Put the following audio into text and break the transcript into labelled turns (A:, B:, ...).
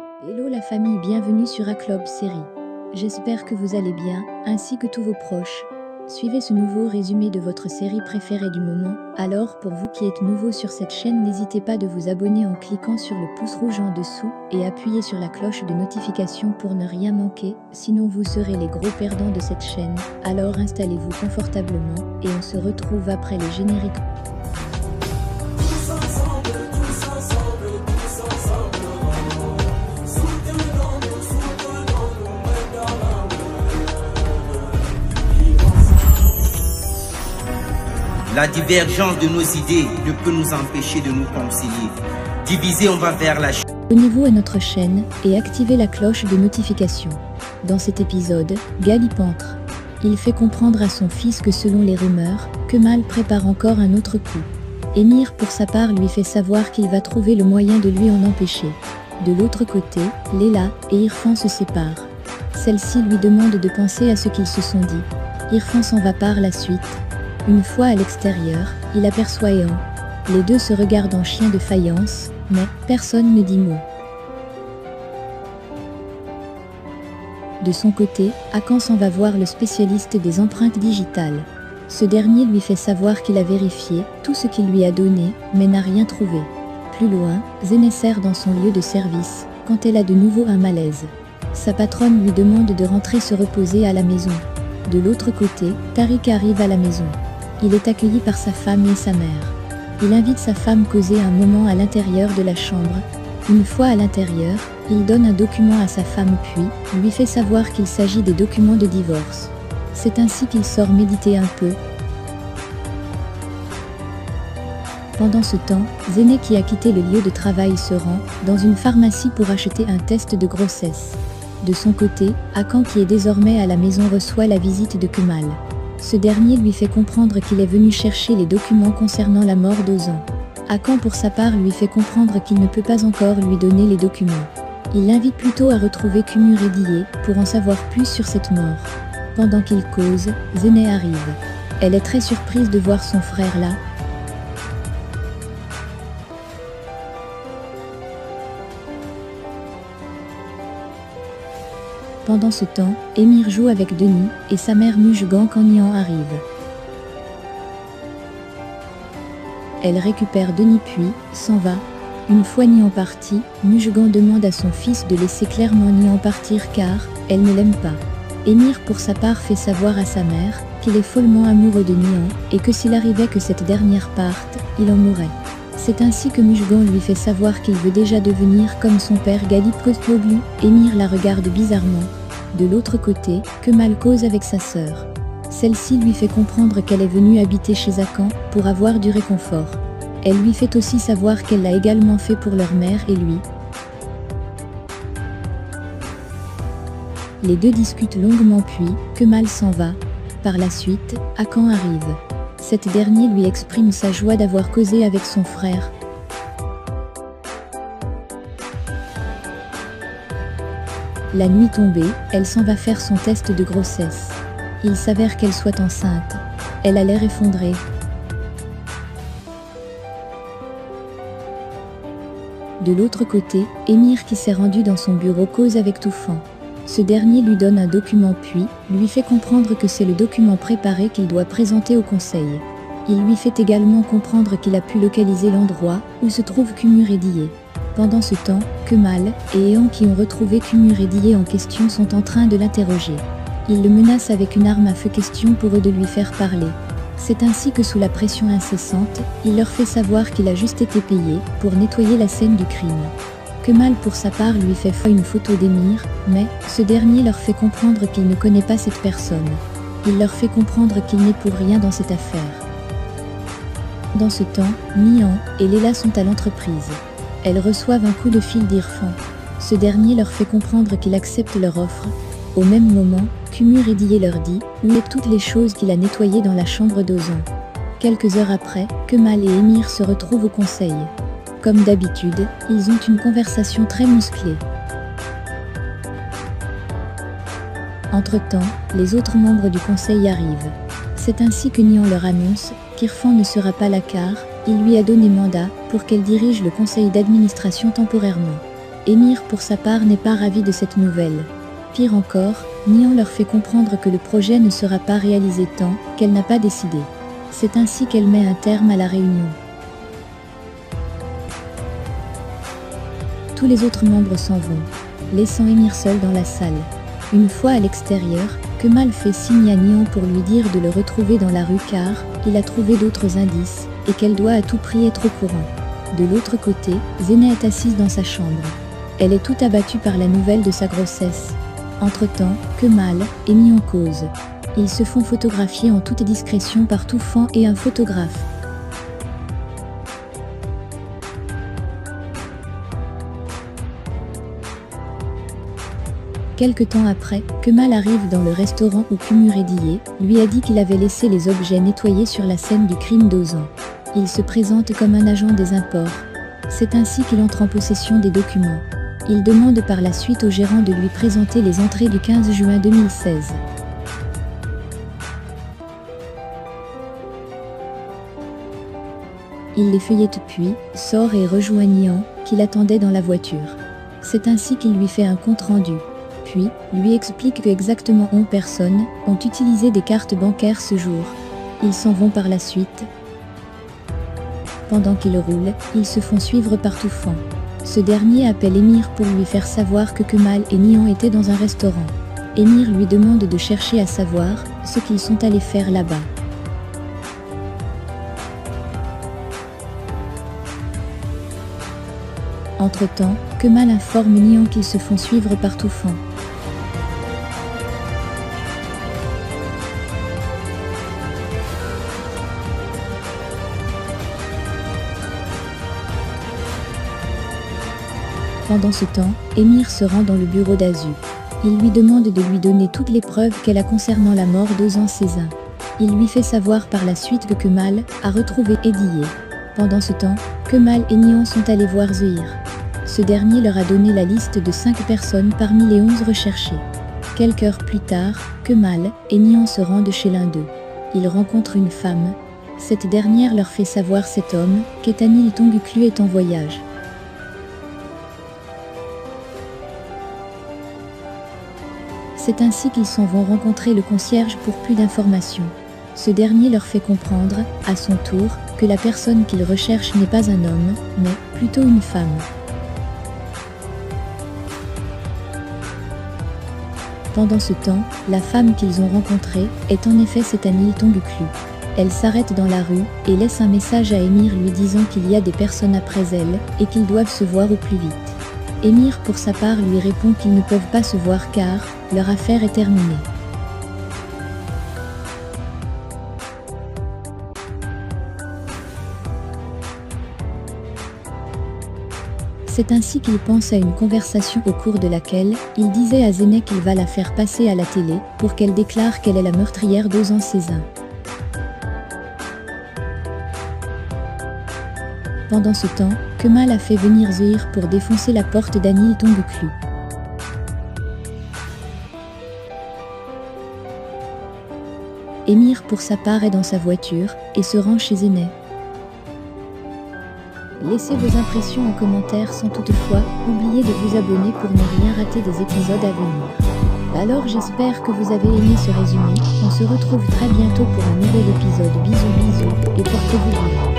A: Hello la famille, bienvenue sur Aclob Série. J'espère que vous allez bien, ainsi que tous vos proches. Suivez ce nouveau résumé de votre série préférée du moment. Alors, pour vous qui êtes nouveau sur cette chaîne, n'hésitez pas de vous abonner en cliquant sur le pouce rouge en dessous et appuyez sur la cloche de notification pour ne rien manquer, sinon vous serez les gros perdants de cette chaîne. Alors installez-vous confortablement et on se retrouve après les génériques.
B: La divergence de nos idées ne peut nous empêcher de nous concilier. Divisés, on va vers la chute.
A: Abonnez-vous à notre chaîne et activez la cloche de notification. Dans cet épisode, Galip entre. Il fait comprendre à son fils que selon les rumeurs, Kemal prépare encore un autre coup. Émir pour sa part lui fait savoir qu'il va trouver le moyen de lui en empêcher. De l'autre côté, Léla et Irfan se séparent. Celle-ci lui demande de penser à ce qu'ils se sont dit. Irfan s'en va par la suite. Une fois à l'extérieur, il aperçoit Ehan. Les deux se regardent en chien de faïence, mais personne ne dit mot. De son côté, Hakan s'en va voir le spécialiste des empreintes digitales. Ce dernier lui fait savoir qu'il a vérifié tout ce qu'il lui a donné, mais n'a rien trouvé. Plus loin, Zéné sert dans son lieu de service, quand elle a de nouveau un malaise. Sa patronne lui demande de rentrer se reposer à la maison. De l'autre côté, Tariq arrive à la maison. Il est accueilli par sa femme et sa mère. Il invite sa femme causer un moment à l'intérieur de la chambre. Une fois à l'intérieur, il donne un document à sa femme puis lui fait savoir qu'il s'agit des documents de divorce. C'est ainsi qu'il sort méditer un peu. Pendant ce temps, Zéné qui a quitté le lieu de travail se rend dans une pharmacie pour acheter un test de grossesse. De son côté, Hakan qui est désormais à la maison reçoit la visite de Kemal. Ce dernier lui fait comprendre qu'il est venu chercher les documents concernant la mort d'Ozan. Hakan pour sa part lui fait comprendre qu'il ne peut pas encore lui donner les documents. Il l'invite plutôt à retrouver Kumur et Dié pour en savoir plus sur cette mort. Pendant qu'ils causent, Zéné arrive. Elle est très surprise de voir son frère là. Pendant ce temps, Émir joue avec Denis et sa mère Mujgan quand Nihan arrive. Elle récupère Denis puis s'en va. Une fois Nihan parti, Mujgan demande à son fils de laisser clairement Nihan partir car elle ne l'aime pas. Émir pour sa part fait savoir à sa mère qu'il est follement amoureux de Nihan et que s'il arrivait que cette dernière parte, il en mourrait. C'est ainsi que Mujgan lui fait savoir qu'il veut déjà devenir comme son père Galip Kostoglu. Émir la regarde bizarrement. De l'autre côté, Kemal cause avec sa sœur. Celle-ci lui fait comprendre qu'elle est venue habiter chez Hakan pour avoir du réconfort. Elle lui fait aussi savoir qu'elle l'a également fait pour leur mère et lui. Les deux discutent longuement puis Kemal s'en va. Par la suite, Hakan arrive. Cet dernier lui exprime sa joie d'avoir causé avec son frère. La nuit tombée, elle s'en va faire son test de grossesse. Il s'avère qu'elle soit enceinte. Elle a l'air effondrée. De l'autre côté, Émir qui s'est rendu dans son bureau cause avec Toufan. Ce dernier lui donne un document puis lui fait comprendre que c'est le document préparé qu'il doit présenter au conseil. Il lui fait également comprendre qu'il a pu localiser l'endroit où se trouve Kumur et Dié. Pendant ce temps, Kemal et Ehan qui ont retrouvé Kumur et Dié en question sont en train de l'interroger. Ils le menacent avec une arme à feu question pour eux de lui faire parler. C'est ainsi que sous la pression incessante, il leur fait savoir qu'il a juste été payé pour nettoyer la scène du crime. Kemal pour sa part lui fait une photo d'Émir, mais ce dernier leur fait comprendre qu'il ne connaît pas cette personne. Il leur fait comprendre qu'il n'est pour rien dans cette affaire. Dans ce temps, Nihan et Léla sont à l'entreprise. Elles reçoivent un coup de fil d'Irfan. Ce dernier leur fait comprendre qu'il accepte leur offre. Au même moment, Kumur et Dié leur dit où est toutes les choses qu'il a nettoyées dans la chambre d'Ozan. Quelques heures après, Kemal et Émir se retrouvent au conseil. Comme d'habitude, ils ont une conversation très musclée. Entre-temps, les autres membres du conseil arrivent. C'est ainsi que Nihan leur annonce qu'Irfan ne sera pas là car il lui a donné mandat pour qu'elle dirige le conseil d'administration temporairement. Émir pour sa part n'est pas ravi de cette nouvelle. Pire encore, Nihan leur fait comprendre que le projet ne sera pas réalisé tant qu'elle n'a pas décidé. C'est ainsi qu'elle met un terme à la réunion. Tous les autres membres s'en vont, laissant Émir seul dans la salle. Une fois à l'extérieur, Kemal fait signe à Nihan pour lui dire de le retrouver dans la rue car il a trouvé d'autres indices et qu'elle doit à tout prix être au courant. De l'autre côté, Zéneh est assise dans sa chambre. Elle est tout abattue par la nouvelle de sa grossesse. Entre-temps, Kemal et Nihan causent. Ils se font photographier en toute discrétion par Toufan et un photographe. Quelque temps après, Kemal arrive dans le restaurant où Kumur Ediye lui a dit qu'il avait laissé les objets nettoyés sur la scène du crime d'Ozan. Il se présente comme un agent des imports. C'est ainsi qu'il entre en possession des documents. Il demande par la suite au gérant de lui présenter les entrées du 15 juin 2016. Il les feuillette puis, sort et rejoint Nihan, qui l'attendait dans la voiture. C'est ainsi qu'il lui fait un compte-rendu. Puis, lui explique que exactement 11 personnes ont utilisé des cartes bancaires ce jour. Ils s'en vont par la suite. Pendant qu'ils roulent, ils se font suivre par Toufan. Ce dernier appelle Émir pour lui faire savoir que Kemal et Nihan étaient dans un restaurant. Émir lui demande de chercher à savoir ce qu'ils sont allés faire là-bas. Entre-temps, Kemal informe Nihan qu'ils se font suivre par Toufan. Pendant ce temps, Émir se rend dans le bureau d'Azu. Il lui demande de lui donner toutes les preuves qu'elle a concernant la mort d'Ozan Cézin. Il lui fait savoir par la suite que Kemal a retrouvé Ediye. Pendant ce temps, Kemal et Nihan sont allés voir Zuhir. Ce dernier leur a donné la liste de 5 personnes parmi les 11 recherchées. Quelques heures plus tard, Kemal et Nihan se rendent chez l'un d'eux. Ils rencontrent une femme. Cette dernière leur fait savoir cet homme, qu'Etanil Tonguklu est en voyage. C'est ainsi qu'ils s'en vont rencontrer le concierge pour plus d'informations. Ce dernier leur fait comprendre, à son tour, que la personne qu'ils recherchent n'est pas un homme, mais plutôt une femme. Pendant ce temps, la femme qu'ils ont rencontrée est en effet Etanil Tonguklu. Elle s'arrête dans la rue et laisse un message à Émir lui disant qu'il y a des personnes après elle et qu'ils doivent se voir au plus vite. Émir pour sa part lui répond qu'ils ne peuvent pas se voir car leur affaire est terminée. C'est ainsi qu'il pense à une conversation au cours de laquelle il disait à Zéneh qu'il va la faire passer à la télé pour qu'elle déclare qu'elle est la meurtrière d'Ozan Cézin. Pendant ce temps, Kemal a fait venir Zuhir pour défoncer la porte d'Anil Tonguklu. Émir pour sa part est dans sa voiture et se rend chez Zéneh. Laissez vos impressions en commentaire sans toutefois oublier de vous abonner pour ne rien rater des épisodes à venir. Alors j'espère que vous avez aimé ce résumé, on se retrouve très bientôt pour un nouvel épisode. Bisous bisous et portez-vous bien.